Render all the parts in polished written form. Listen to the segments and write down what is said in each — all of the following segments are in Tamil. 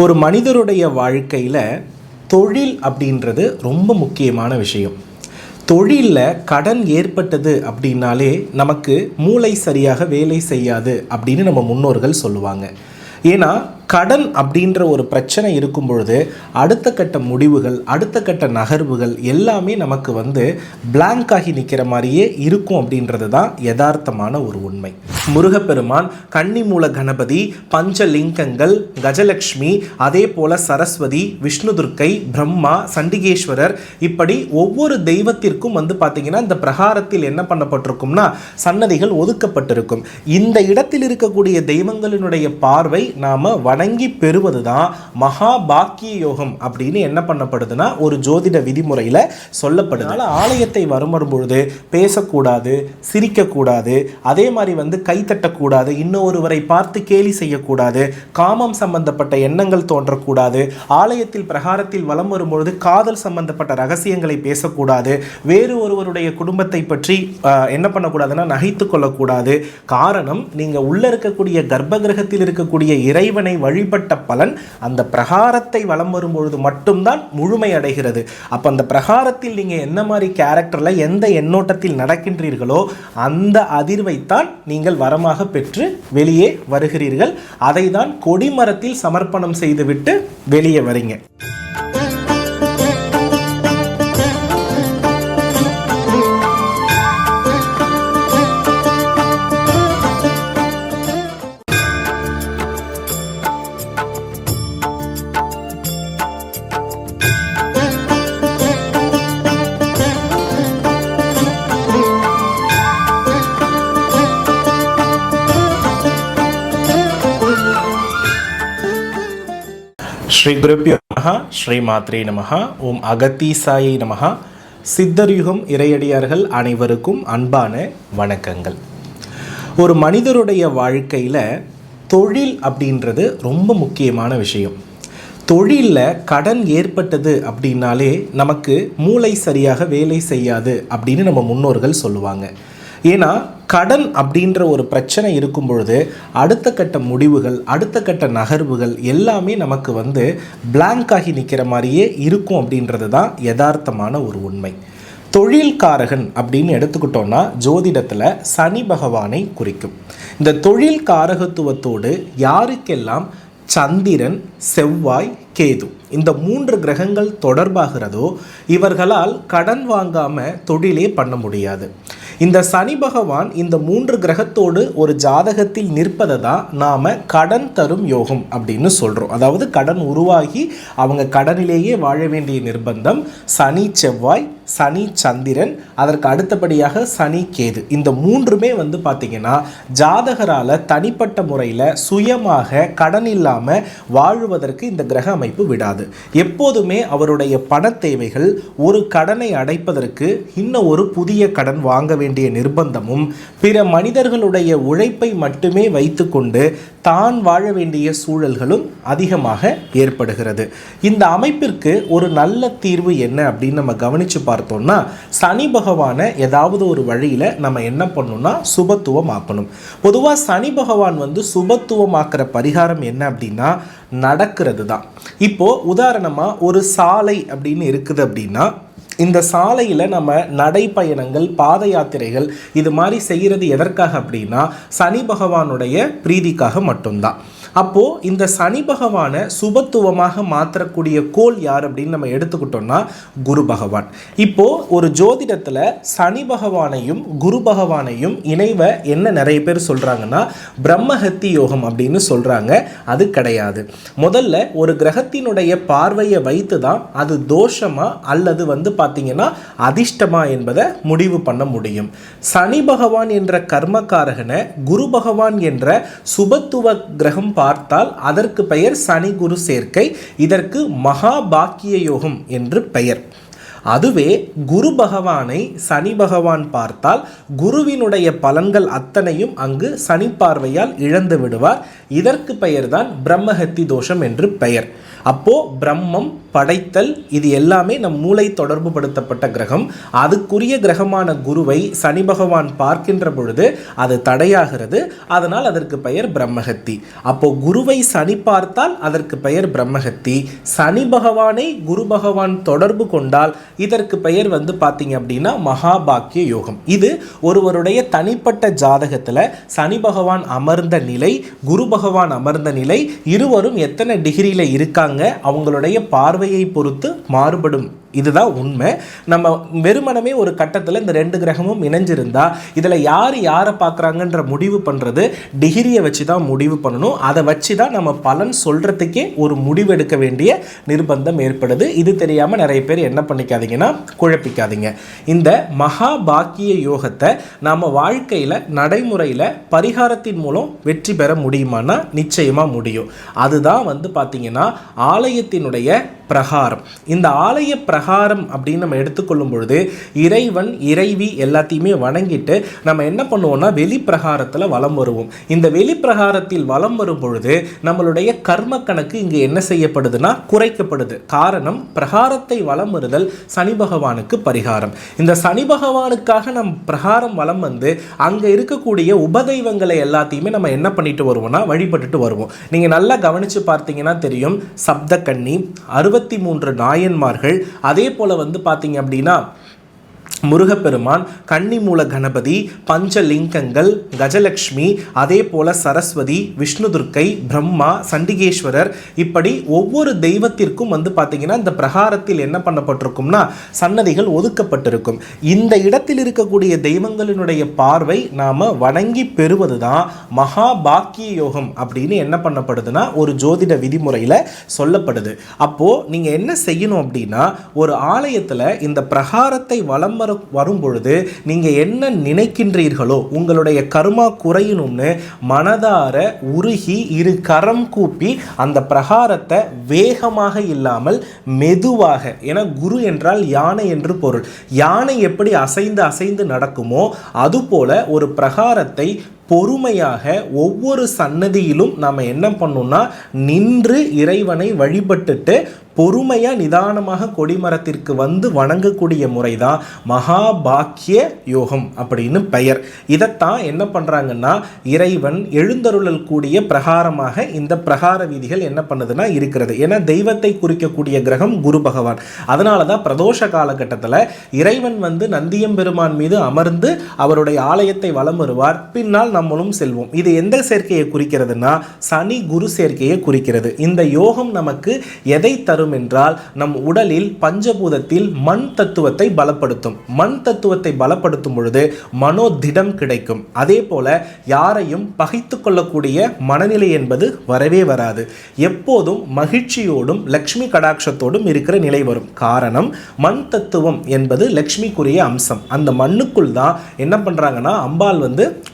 ஒரு மனிதருடைய வாழ்க்கையில் தொழில் அப்படின்றது ரொம்ப முக்கியமான விஷயம். தொழிலில் கடன் ஏற்பட்டது அப்படின்னாலே நமக்கு மூளை சரியாக வேலை செய்யாது அப்படின்னு நம்ம முன்னோர்கள் சொல்லுவாங்க. ஏன்னா கடன் அப்படின்ற ஒரு பிரச்சனை இருக்கும் பொழுது அடுத்த கட்ட முடிவுகள், அடுத்த கட்ட நகர்வுகள் எல்லாமே நமக்கு பிளாங்க் ஆகி நிற்கிற மாதிரியே இருக்கும் அப்படின்றது தான் யதார்த்தமான ஒரு உண்மை. முருகப்பெருமான், கன்னிமூல கணபதி, பஞ்சலிங்கங்கள், கஜலட்சுமி, அதே போல சரஸ்வதி, விஷ்ணு துர்க்கை, பிரம்மா, சண்டிகேஸ்வரர், இப்படி ஒவ்வொரு தெய்வத்திற்கும் பார்த்தீங்கன்னா இந்த பிரகாரத்தில் என்ன பண்ணப்பட்டிருக்கும்னா சன்னதிகள் ஒதுக்கப்பட்டிருக்கும். இந்த இடத்தில் இருக்கக்கூடிய தெய்வங்களினுடைய பார்வை நாம வணங்கி பெறுவது தான் மகா பாக்கிய யோகம் அப்படின்னு என்ன பண்ணப்படுதுன்னா ஒரு ஜோதிட விதிமுறையில் சொல்லப்படுது. ஆலயத்தை வரும்பொழுது பேசக்கூடாது, சிரிக்கக்கூடாது, அதே மாதிரி கைத்தட்டக்கூடாது, இன்னொருவரை பார்த்து கேலி செய்யக்கூடாது, காமம் சம்பந்தப்பட்ட எண்ணங்கள் தோன்றக்கூடாது, ஆலயத்தில் பிரகாரத்தில் வலம் வரும்பொழுது காதல் சம்பந்தப்பட்ட ரகசியங்களை பேசக்கூடாது, வேறு ஒருவருடைய குடும்பத்தை பற்றி என்ன பண்ணக்கூடாதுன்னா நகைத்து கொள்ளக்கூடாது. காரணம், நீங்கள் உள்ள இருக்கக்கூடிய கர்ப்ப கிரகத்தில் இருக்கக்கூடிய இறைவனை வழிபட்ட பலன் அந்த பிரகாரத்தை வலம் வரும்பொழுது மட்டும்தான் முழுமை அடைகிறது. அப்போ அந்த பிரகாரத்தில் நீங்கள் என்ன மாதிரி கேரக்டரில் எந்த எண்ணோட்டத்தில் நடக்கின்றீர்களோ அந்த அதிர்வைத்தான் நீங்கள் வரமாக பெற்று வெளியே வருகிறீர்கள். அதை தான் கொடிமரத்தில் சமர்ப்பணம் செய்துவிட்டு வெளியே வரீங்க. ஸ்ரீ குருப்யோ நமஹ, ஸ்ரீ மாத்ரே நமஹ, ஓம் அகத்தீசாயை நமஹ. சித்தர்யுகம் இறையடியார்கள் அனைவருக்கும் அன்பான வணக்கங்கள். ஒரு மனிதருடைய வாழ்க்கையில் தொழில் அப்படின்றது ரொம்ப முக்கியமான விஷயம். தொழிலில் கடன் ஏற்பட்டது அப்படின்னாலே நமக்கு மூளை சரியாக வேலை செய்யாது அப்படின்னு நம்ம முன்னோர்கள் சொல்லுவாங்க. ஏன்னா கடன் அப்படின்ற ஒரு பிரச்சனை இருக்கும் பொழுது அடுத்த கட்ட முடிவுகள், அடுத்த கட்ட நகர்வுகள் எல்லாமே நமக்கு பிளாங்க் ஆகி நிற்கிற மாதிரியே இருக்கும் அப்படின்றது தான் யதார்த்தமான ஒரு உண்மை. தொழில்காரகன் அப்படின்னு எடுத்துக்கிட்டோன்னா ஜோதிடத்தில் சனி பகவானை குறிக்கும். இந்த தொழில் காரகத்துவத்தோடு யாருக்கெல்லாம் சந்திரன், செவ்வாய், கேது இந்த 3 கிரகங்கள் தொடர்பாகிறதோ இவர்களால் கடன் வாங்காமல் தொழிலே பண்ண முடியாது. இந்த சனி பகவான் இந்த 3 கிரகத்தோடு ஒரு ஜாதகத்தில் நிற்பதை தான் நாம் கடன் தரும் யோகம் அப்படின்னு சொல்கிறோம். அதாவது கடன் உருவாகி அவங்க கடனிலேயே வாழ வேண்டிய நிர்பந்தம் சனி செவ்வாய், சனி சந்திரன், அதற்கு அடுத்தபடியாக சனி கேது. இந்த 3மே பார்த்திங்கன்னா ஜாதகரால் தனிப்பட்ட முறையில் சுயமாக கடன் இல்லாமல் வாழுவதற்கு இந்த கிரக அமைப்பு விடாது. எப்போதுமே அவருடைய பண தேவைகள் ஒரு கடனை அடைப்பதற்கு இன்னும் ஒரு புதிய கடன் வாங்க வேண்டிய நிர்பந்தமும், பிற மனிதர்களுடைய உழைப்பை மட்டுமே வைத்துக்கொண்டு தான் வாழ வேண்டிய சூழல்களும் அதிகமாக ஏற்படுகிறது. இந்த அமைப்பிற்கு ஒரு நல்ல தீர்வு என்ன அப்படின்னு நம்ம கவனித்து பார்த்தோம்னா சனி பகவானை ஏதாவது ஒரு வழியில் நம்ம என்ன பண்ணணும்னா சுபத்துவமாக்கணும். பொதுவாக சனி பகவான் சுபத்துவமாக்குற பரிகாரம் என்ன அப்படின்னா நடக்கிறது தான். இப்போது உதாரணமாக ஒரு சாலை அப்படின்னு இருக்குது அப்படின்னா இந்த சாலையில் நம்ம நடைப்பயணங்கள், பாத யாத்திரைகள் இது மாதிரி செய்கிறது எதற்காக அப்படின்னா சனி பகவானுடைய பிரீதிக்காக மட்டும்தான். அப்போது இந்த சனி பகவானை சுபத்துவமாக மாற்றக்கூடிய கோள் யார் அப்படின்னு நம்ம எடுத்துக்கிட்டோம்னா குரு பகவான். இப்போது ஒரு ஜோதிடத்தில் சனி பகவானையும் குரு பகவானையும் இணைவை என்ன நிறைய பேர் சொல்கிறாங்கன்னா பிரம்மஹத்தி யோகம் அப்படின்னு சொல்கிறாங்க. அது கிடையாது. முதல்ல ஒரு கிரகத்தினுடைய பார்வையை வைத்து தான் அது தோஷமா அல்லது பார்த்தீங்கன்னா அதிர்ஷ்டமா என்பதை முடிவு பண்ண முடியும். சனி பகவான் என்ற கர்மகாரகனை குரு பகவான் என்ற சுபத்துவ கிரகம் பார்த்தால் அதற்கு பெயர் சனி குரு சேர்க்கை. இதற்கு மகா பாக்கிய யோகம் என்று பெயர். அதுவே குரு பகவானை சனி பகவான் பார்த்தால் குருவினுடைய பலன்கள் அத்தனையும் அங்கு சனி பார்வையால் இழந்து விடுவார். இதற்கு பெயர்தான் பிரம்மஹத்தி தோஷம் என்று பெயர். அப்போ பிரம்மம், படைத்தல், இது எல்லாமே நம் மூளை தொடர்பு படுத்தப்பட்ட கிரகம். அதுக்குரிய கிரகமான குருவை சனி பகவான் பார்க்கின்ற பொழுது அது தடையாகிறது. அதனால் அதற்கு பெயர் பிரம்மஹத்தி. அப்போ குருவை சனி பார்த்தால் அதற்கு பெயர் பிரம்மஹத்தி. சனி பகவானை குரு பகவான் தொடர்பு கொண்டால் இதற்கு பெயர் பார்த்தீங்க அப்படின்னா மகாபாக்கிய யோகம். இது ஒருவருடைய தனிப்பட்ட ஜாதகத்தில் சனி பகவான் அமர்ந்த நிலை, குரு பகவான் அமர்ந்த நிலை, இருவரும் எத்தனை டிகிரியில் இருக்காங்க, அவங்களுடைய பார்வையை பொறுத்து மாறுபடும். இதுதான் உண்மை. நம்ம வெறுமனமே ஒரு கட்டத்தில் இந்த ரெண்டு கிரகமும் இணைஞ்சிருந்தா இதில் யார் யாரை பார்க்குறாங்கன்ற முடிவு பண்ணுறது டிகிரியை வச்சு தான் முடிவு பண்ணணும். அதை வச்சு தான் நம்ம பலன் சொல்கிறதுக்கே ஒரு முடிவு எடுக்க வேண்டிய நிர்பந்தம் ஏற்படுது. இது தெரியாமல் நிறைய பேர் என்ன பண்ணிக்காதீங்கன்னா குழப்பிக்காதீங்க. இந்த மகா பாக்கிய யோகத்தை நாம் வாழ்க்கையில் நடைமுறையில் பரிகாரத்தின் மூலம் வெற்றி பெற முடியுமானா நிச்சயமாக முடியும். அதுதான் பார்த்தீங்கன்னா ஆலயத்தினுடைய பிரகாரம். இந்த ஆலய பிரகாரம் அப்படின்னு நம்ம எடுத்துக்கொள்ளும் பொழுது இறைவன் இறைவி எல்லாத்தையுமே வணங்கிட்டு நம்ம என்ன பண்ணுவோம்னா வெளி பிரகாரத்தில் வலம் வருவோம். இந்த வெளி பிரகாரத்தில் வலம் வரும் பொழுது நம்மளுடைய கர்ம கணக்கு இங்கு என்ன செய்யப்படுதுன்னா குறைக்கப்படுது. காரணம், பிரகாரத்தை வலம் வருதல் சனி பகவானுக்கு பரிகாரம். இந்த சனி பகவானுக்காக நம் பிரகாரம் வலம் வந்து அங்கே இருக்கக்கூடிய உபதெய்வங்களை எல்லாத்தையுமே நம்ம என்ன பண்ணிட்டு வருவோம்னா வழிபட்டுட்டு வருவோம். நீங்கள் நல்லா கவனித்து பார்த்தீங்கன்னா தெரியும், சப்த கன்னி, 63 நாயன்மார்கள், அதே போல பார்த்தீங்க அப்படின்னா முருகப்பெருமான், கன்னிமூல கணபதி, பஞ்சலிங்கங்கள், கஜலட்சுமி, அதே போல சரஸ்வதி, விஷ்ணுதுர்க்கை, பிரம்மா, சண்டிகேஸ்வரர், இப்படி ஒவ்வொரு தெய்வத்திற்கும் பார்த்தீங்கன்னா இந்த பிரகாரத்தில் என்ன பண்ணப்பட்டிருக்கும்னா சன்னதிகள் ஒதுக்கப்பட்டிருக்கும். இந்த இடத்தில் இருக்கக்கூடிய தெய்வங்களினுடைய பார்வை நாம வணங்கி பெறுவது தான் மகா பாக்கிய யோகம் அப்படின்னு என்ன பண்ணப்படுதுன்னா ஒரு ஜோதிட விதிமுறையில் சொல்லப்படுது. அப்போ நீங்க என்ன செய்யணும் அப்படின்னா ஒரு ஆலயத்தில் இந்த பிரகாரத்தை வலம் வரும் பொழுது நீங்க என்ன நினைக்கின்றீர்களோ உங்களுடைய கர்மா குறையணும்னு மனதார உருகி இரு கரம் கூப்பி அந்த பிரகாரத்தை வேகமாக இல்லாமல் மெதுவாக, ஏன்னா குரு என்றால் யானை என்று பொருள், யானை எப்படி அசைந்து அசைந்து நடக்குமோ அதுபோல ஒரு பிரகாரத்தை பொறுமையாக ஒவ்வொரு சன்னதியிலும் நாம் என்ன பண்ணோம்னா நின்று இறைவனை வழிபட்டுட்டு பொறுமையாக நிதானமாக கொடிமரத்திற்கு வணங்கக்கூடிய முறை தான் மகாபாக்கிய யோகம் அப்படின்னு பெயர். இதைத்தான் என்ன பண்ணுறாங்கன்னா இறைவன் எழுந்தருளல் கூடிய பிரகாரமாக இந்த பிரகார வீதிகள் என்ன பண்ணுதுன்னா இருக்கிறது. ஏன்னா தெய்வத்தை குறிக்கக்கூடிய கிரகம் குரு பகவான். அதனால தான் பிரதோஷ காலகட்டத்தில் இறைவன் நந்தியம்பெருமான் மீது அமர்ந்து அவருடைய ஆலயத்தை வலம் வருவார். பின்னால் நம்மளும் செல்வோம். இது எந்த சேர்க்கையை குறிக்கிறதுனா சனி குரு சேர்க்கையை குறிக்கிறது. இந்த யோகம் நமக்கு எதை தரும் என்றால் நம் உடலில் பஞ்சபூதத்தில் மண் தத்துவத்தை பலப்படுத்தும். மண் தத்துவத்தை பலப்படுத்தும் பொழுது மனோதிடம் கிடைக்கும். அதே போல யாரையும் பகைத்து கொள்ளக்கூடிய மனநிலை என்பது வரவே வராது. எப்போதும் மகிழ்ச்சியோடும் லக்ஷ்மி கடாட்சத்தோடும் இருக்கிற நிலை வரும். காரணம், மண் தத்துவம் என்பது லக்ஷ்மிக்குரிய அம்சம். அந்த மண்ணுக்குள் தான் என்ன பண்றாங்கன்னா அம்பாள்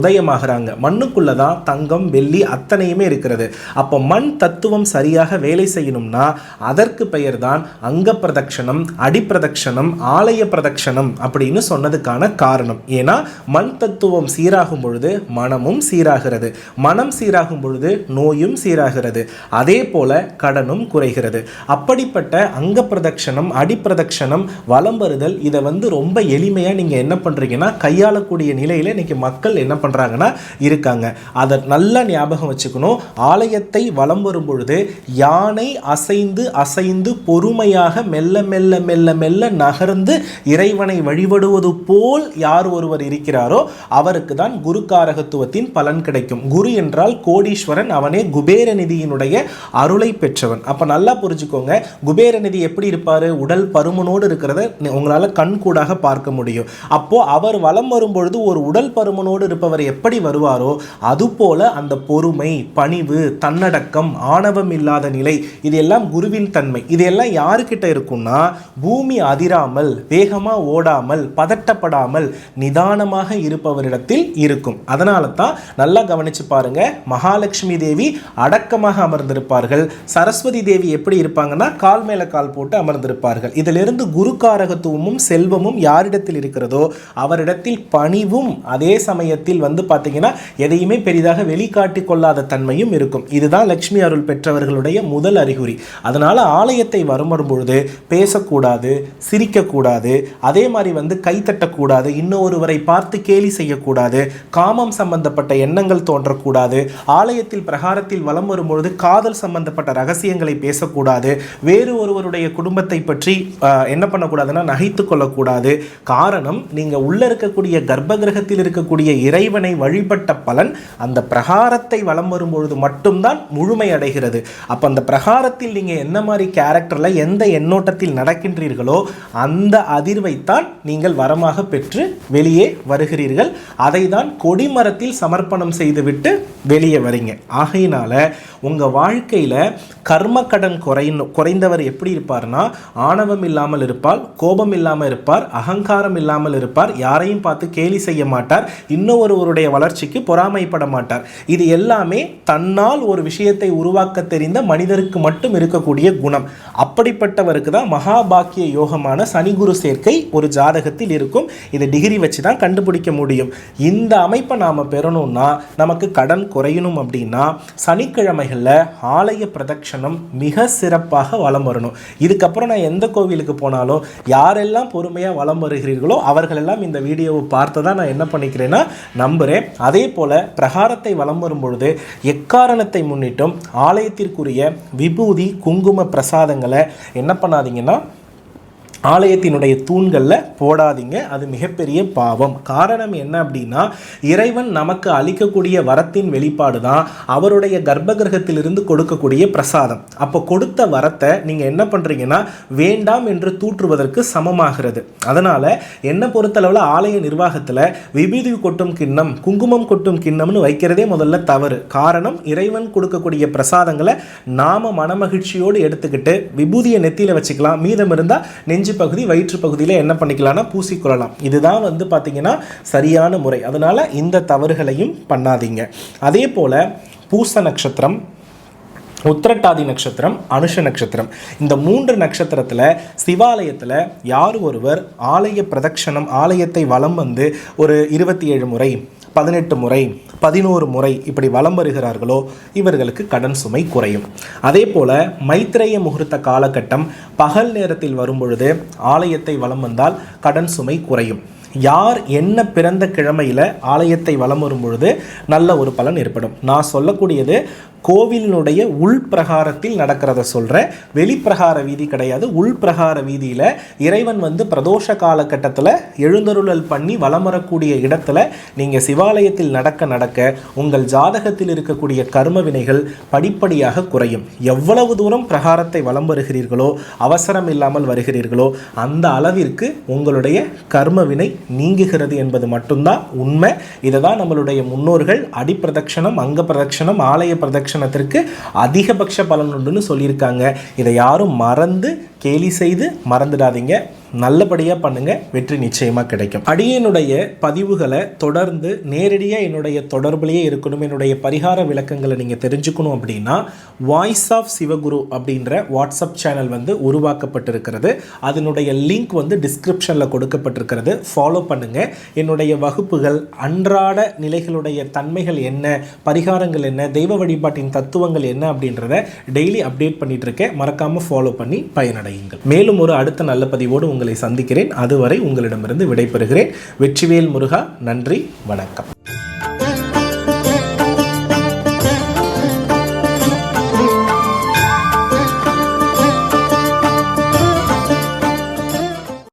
உதயமாகிறாங்க. மண்ணுக்குள்ள தான் தங்கம் வெள்ளி அத்தனையுமே இருக்கிறது. அப்போ மண் தத்துவம் சரியாக வேலை செய்யணும்னா அதற்கு பெயர் தான் அங்க பிரதட்சணம், அடிப்பிரதட்சணம், ஆலய பிரதட்சணம் அப்படின்னு சொன்னதுக்கான காரணம். ஏன்னா மண் தத்துவம் சீராகும் பொழுது மனமும் சீராகிறது, மனம் சீராகும் பொழுது நோயும் சீராகிறது, அதே போல கடனும் குறைகிறது. அப்படிப்பட்ட அங்க பிரதட்சணம், அடிப்பிரதட்சணம், வலம் வருதல், இதை ரொம்ப எளிமையா நீங்க என்ன பண்றீங்கன்னா கையாளக்கூடிய நிலையில இன்னைக்கு மக்கள் என்ன பண்றாங்கன்னா இருக்காங்க. அதை நல்லா ஞாபகம் வச்சுக்கணும். ஆலயத்தை வலம் வரும் பொழுது யானை அசைந்து அசைந்து பொறுமையாக மெல்ல மெல்ல மெல்ல மெல்ல நகர்ந்து இறைவனை வழிபடுவது போல் யார் ஒருவர் இருக்கிறாரோ அவருக்கு தான் குருக்காரகத்துவத்தின் பலன் கிடைக்கும். குரு என்றால் கோடீஸ்வரன், அவனே குபேர நிதியினுடைய அருளை பெற்றவன். அப்ப நல்லா புரிஞ்சுக்கோங்க, குபேர நிதி எப்படி இருப்பாரு? உடல் பருமனோடு இருக்கிறத உங்களால கண்கூடாக பார்க்க முடியும். அப்போ அவர் வலம் வரும்பொழுது ஒரு உடல் பருமனோடு இருப்பவர் எப்படி வருவாரோ அதுபோல அந்த பொறுமை, பணிவு, தன்னடக்கம், ஆணவம் இல்லாத நிலை, இது எல்லாம் குருவின் தன்மை. தன்மை, இதெல்லாம் யாருக்கிட்ட இருக்கும்னா பூமி அதிராமல், வேகமாக ஓடாமல், பதட்டப்படாமல் நிதானமாக இருப்பவரிடத்தில் இருக்கும். அதனால தான் நல்லா கவனிச்சு பாருங்க, மகாலட்சுமி தேவி அடக்கமாக அமர்ந்திருப்பார்கள். சரஸ்வதி தேவி எப்படி இருப்பாங்கன்னா கால் மேல கால் போட்டு அமர்ந்திருப்பார்கள். இதிலிருந்து குருக்காரகத்துவமும் செல்வமும் யாரிடத்தில் இருக்கிறதோ அவரிடத்தில் பணிவும், அதே சமயத்தில் பார்த்தீங்கன்னா எதையுமே பெரிதாக வெளிக்காட்டி கொள்ளாத தன்மையும் இருக்கும். இதுதான் லட்சுமி அருள் பெற்றவர்களுடைய முதல் அறிகுறி. அதனால ஆலயத்தை வரும்பொழுது பேசக்கூடாது, சிரிக்கக்கூடாது, அதே மாதிரி கைத்தட்டக்கூடாது, இன்னொருவரை பார்த்து கேலி செய்யக்கூடாது, காமம் சம்பந்தப்பட்ட எண்ணங்கள் தோன்றக்கூடாது, ஆலயத்தில் பிரகாரத்தில் வலம் வரும்பொழுது காதல் சம்பந்தப்பட்ட ரகசியங்களை பேசக்கூடாது, வேறு ஒருவருடைய குடும்பத்தை பற்றி என்ன பண்ணக்கூடாதுன்னா நகைத்து கொள்ளக்கூடாது. காரணம், நீங்க உள்ள இருக்கக்கூடிய கர்ப்ப கிரகத்தில் இருக்கக்கூடிய இறைவனை வழிபட்ட பலன் அந்த பிரகாரத்தை வலம் வரும்பொழுது மட்டும்தான் முழுமை அடைகிறது. அப்ப அந்த பிரகாரத்தில் நீங்க என்ன மாதிரி கேரக்டர்ல எந்த எண்ணோட்டத்தில் நடக்கின்றீர்களோ அந்த அதிர்வைத்தான் நீங்கள் வரமாக பெற்று வெளியே வருகிறீர்கள். அதை தான் கொடிமரத்தில் சமர்ப்பணம் செய்துவிட்டு வெளியே வரீங்க. ஆகையினால உங்க வாழ்க்கையில கர்ம கடன் குறைந்தவர் எப்படி இருப்பார்னா ஆணவம் இல்லாமல் இருப்பார், கோபம் இல்லாமல் இருப்பார், அகங்காரம் இல்லாமல் இருப்பார், யாரையும் பார்த்து கேலி செய்ய மாட்டார், இன்னொருவருடைய வளர்ச்சிக்கு பொறாமைப்பட மாட்டார். இது எல்லாமே தன்னால் ஒரு விஷயத்தை உருவாக்க தெரிந்த மனிதருக்கு மட்டும் இருக்கக்கூடிய குணம். அப்படிப்பட்டவருக்கு தான் மகாபாக்கிய யோகமான சனி குரு சேர்க்கை ஒரு ஜாதகத்தில் இருக்கும். இதை டிகிரி வச்சு தான் கண்டுபிடிக்க முடியும். இந்த அமைப்பை நாம பெறணும்னா, நமக்கு கடன் குறையணும் அப்படின்னா சனிக்கிழமைகளில் ஆலய பிரதட்சணம் மிக சிறப்பாக வலம் வரணும். இதுக்கப்புறம் நான் எந்த கோவிலுக்கு போனாலும் யாரெல்லாம் பொறுமையாக வலம் வருகிறீர்களோ அவர்களெல்லாம் இந்த வீடியோவை பார்த்து தான் நான் என்ன பண்ணிக்கிறேன்னா நம்புகிறேன். அதே போல் பிரகாரத்தை வலம் வரும் பொழுது எக்காரணத்தை முன்னிட்டும் ஆலயத்திற்குரிய விபூதி குங்கும பிரசாதங்களை என்ன பண்ணாதீங்கன்னா ஆலயத்தினுடைய தூண்களில் போடாதீங்க. அது மிகப்பெரிய பாவம். காரணம் என்ன அப்படின்னா, இறைவன் நமக்கு அளிக்கக்கூடிய வரத்தின் வெளிப்பாடு தான் அவருடைய கர்ப்ப கிரகத்திலிருந்து கொடுக்கக்கூடிய பிரசாதம். அப்போ கொடுத்த வரத்தை நீங்கள் என்ன பண்ணுறீங்கன்னா வேண்டாம் என்று தூற்றுவதற்கு சமமாகிறது. அதனால் என்னை பொறுத்தளவில் ஆலய நிர்வாகத்தில் விபூதி கொட்டும் கிண்ணம், குங்குமம் கொட்டும் கிண்ணம்னு வைக்கிறதே முதல்ல தவறு. காரணம், இறைவன் கொடுக்கக்கூடிய பிரசாதங்களை நாம மனமகிழ்ச்சியோடு எடுத்துக்கிட்டு விபூதியை நெத்தியில் வச்சுக்கலாம், மீதம் இருந்தால் நெஞ்சு பகுதி வயிற்று பகுதியில் என்ன பண்ணிக்கலாம்னா பூசிக்கொள்ளலாம். இதுதான் பார்த்தீங்கன்னா சரியான முறை. அதனால இந்த தவறுகளையும் பண்ணாதீங்க. அதே போல பூச நட்சத்திரம், உத்திரட்டாதி நட்சத்திரம், அனுஷ நட்சத்திரம், இந்த 3 நட்சத்திரத்தில் சிவாலயத்தில் யார் ஒருவர் ஆலய பிரதட்சணம் ஆலயத்தை வலம் ஒரு 27 முறை, 18 முறை, 11 முறை இப்படி வலம் வருகிறார்களோ இவர்களுக்கு கடன் சுமை குறையும். அதே போல் மைத்ரேய முகூர்த்த காலகட்டம் பகல் நேரத்தில் வரும்பொழுது ஆலயத்தை வலம் வந்தால் கடன் சுமை குறையும். யார் என்ன பிறந்த கிழமையில் ஆலயத்தை வலம் வரும் பொழுது நல்ல ஒரு பலன் ஏற்படும். நான் சொல்லக்கூடியது கோவிலினுடைய உள்பிரகாரத்தில் நடக்கிறத சொல்கிறேன். வெளிப்பிரகார வீதி கிடையாது. உள்பிரகார வீதியில் இறைவன் பிரதோஷ காலகட்டத்தில் எழுந்தருளல் பண்ணி வலம் வரக்கூடிய இடத்துல நீங்கள் சிவாலயத்தில் நடக்க நடக்க உங்கள் ஜாதகத்தில் இருக்கக்கூடிய கர்ம வினைகள் படிப்படியாக குறையும். எவ்வளவு தூரம் பிரகாரத்தை வலம் வருகிறீர்களோ, அவசரம் இல்லாமல் வருகிறீர்களோ, அந்த அளவிற்கு உங்களுடைய கர்ம வினை நீங்குகிறது என்பது மட்டும்தான் உண்மை. இதை தான் நம்மளுடைய முன்னோர்கள் அடிப்பிரதட்சணம், அங்க பிரதட்சணம், ஆலய பிரதட்சணத்திற்கு அதிகபட்ச பலன் உண்டுன்னு சொல்லியிருக்காங்க. இதை யாரும் மறந்து கேலி செய்து மறந்துடாதீங்க. நல்லபடியாக பண்ணுங்க, வெற்றி நிச்சயமாக கிடைக்கும். அடியனுடைய பதிவுகளை தொடர்ந்து நேரடியாக என்னுடைய தொடர்புலேயே இருக்கணும், என்னுடைய பரிகார விளக்கங்களை நீங்கள் தெரிஞ்சுக்கணும் அப்படின்னா வாய்ஸ் ஆஃப் சிவகுரு அப்படின்ற வாட்ஸ்அப் சேனல் உருவாக்கப்பட்டிருக்கிறது. அதனுடைய லிங்க் டிஸ்கிரிப்ஷனில் கொடுக்கப்பட்டிருக்கிறது. ஃபாலோ பண்ணுங்கள். என்னுடைய வகுப்புகள் அன்றாட நிலைகளுடைய தன்மைகள் என்ன, பரிகாரங்கள் என்ன, தெய்வ வழிபாட்டின் தத்துவங்கள் என்ன அப்படின்றத டெய்லி அப்டேட் பண்ணிட்டு இருக்கேன். மறக்காமல் ஃபாலோ பண்ணி பயனடையுங்கள். மேலும் ஒரு அடுத்த நல்ல பதிவோடு உங்களை சந்திக்கிறேன். அதுவரை உங்களிடமிருந்து விடைபெறுகிறேன். வெற்றிவேல் முருகா. நன்றி, வணக்கம்.